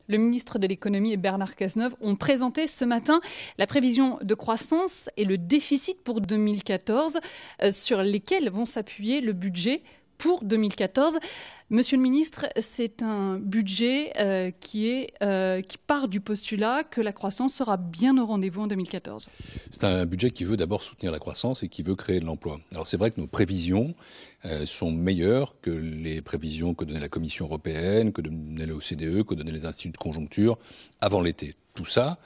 Le ministre de l'économie et Bernard Cazeneuve ont présenté ce matin la prévision de croissance et le déficit pour 2014 sur lesquels vont s'appuyer le budget pour 2014. Monsieur le ministre, c'est un budget qui part du postulat que la croissance sera bien au rendez-vous en 2014. C'est un budget qui veut d'abord soutenir la croissance et qui veut créer de l'emploi. Alors c'est vrai que nos prévisions sont meilleures que les prévisions que donnait la Commission européenne, que donnait l'OCDE, que donnaient les instituts de conjoncture avant l'été. Tout ça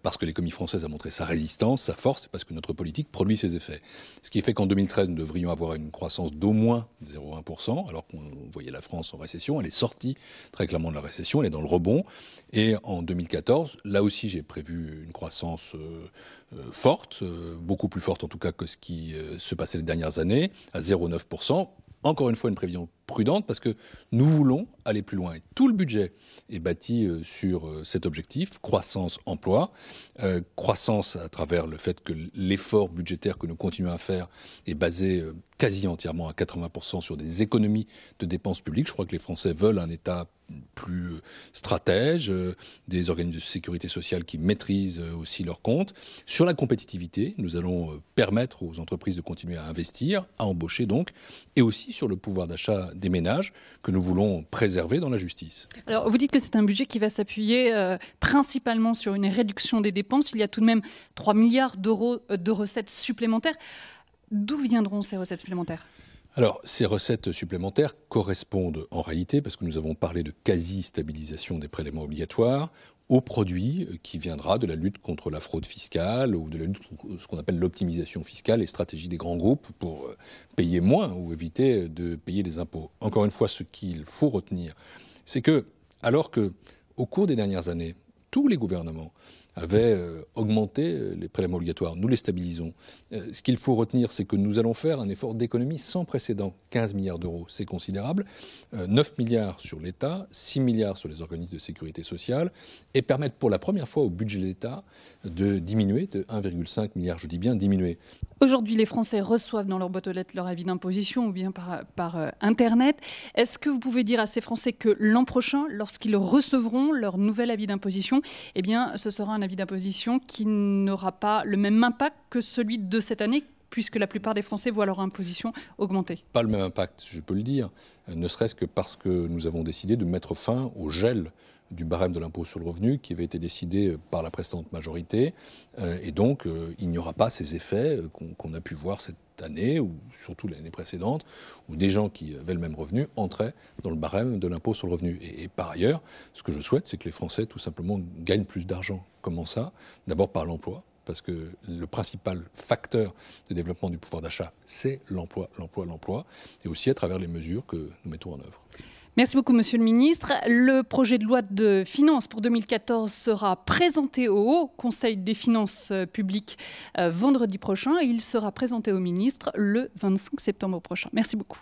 parce que l'économie française a montré sa résistance, sa force, et parce que notre politique produit ses effets. Ce qui fait qu'en 2013, nous devrions avoir une croissance d'au moins 0,1%, alors qu'on voyait la France en récession. Elle est sortie très clairement de la récession, elle est dans le rebond. Et en 2014, là aussi, j'ai prévu une croissance forte, beaucoup plus forte en tout cas que ce qui se passait les dernières années, à 0,9%. Encore une fois, une prévision prudente parce que nous voulons aller plus loin. Et tout le budget est bâti sur cet objectif, croissance, emploi. Croissance à travers le fait que l'effort budgétaire que nous continuons à faire est basé quasi entièrement à 80% sur des économies de dépenses publiques. Je crois que les Français veulent un État plus stratège, des organismes de sécurité sociale qui maîtrisent aussi leurs comptes. Sur la compétitivité, nous allons permettre aux entreprises de continuer à investir, à embaucher donc, et aussi sur le pouvoir d'achat des ménages que nous voulons préserver dans la justice. Alors, vous dites que c'est un budget qui va s'appuyer principalement sur une réduction des dépenses. Il y a tout de même 3 milliards d'euros de recettes supplémentaires. D'où viendront ces recettes supplémentaires ? Alors, ces recettes supplémentaires correspondent en réalité, parce que nous avons parlé de quasi-stabilisation des prélèvements obligatoires, au produit qui viendra de la lutte contre la fraude fiscale ou de la lutte contre ce qu'on appelle l'optimisation fiscale et stratégie des grands groupes pour payer moins ou éviter de payer des impôts. Encore une fois, ce qu'il faut retenir, c'est que, alors que, au cours des dernières années, tous les gouvernements avaient augmenté les prélèvements obligatoires, nous les stabilisons. Ce qu'il faut retenir, c'est que nous allons faire un effort d'économie sans précédent, 15 milliards d'euros, c'est considérable, 9 milliards sur l'État, 6 milliards sur les organismes de sécurité sociale, et permettre pour la première fois au budget de l'État de diminuer de 1,5 milliard, je dis bien diminuer. Aujourd'hui, les Français reçoivent dans leur boîte aux lettres leur avis d'imposition ou bien par Internet. Est-ce que vous pouvez dire à ces Français que l'an prochain, lorsqu'ils recevront leur nouvel avis d'imposition, eh bien, ce sera un avis d'imposition qui n'aura pas le même impact que celui de cette année, puisque la plupart des Français voient leur imposition augmenter? Pas le même impact, je peux le dire, ne serait-ce que parce que nous avons décidé de mettre fin au gel du barème de l'impôt sur le revenu qui avait été décidé par la précédente majorité. Et donc, il n'y aura pas ces effets qu'on a pu voir cette année, ou surtout l'année précédente, où des gens qui avaient le même revenu entraient dans le barème de l'impôt sur le revenu. Et par ailleurs, ce que je souhaite, c'est que les Français, tout simplement, gagnent plus d'argent. Comment ça? D'abord par l'emploi, parce que le principal facteur de développement du pouvoir d'achat, c'est l'emploi, l'emploi, l'emploi, et aussi à travers les mesures que nous mettons en œuvre. Merci beaucoup, Monsieur le Ministre. Le projet de loi de finances pour 2014 sera présenté au Haut Conseil des finances publiques vendredi prochain et il sera présenté au ministre le 25 septembre prochain. Merci beaucoup.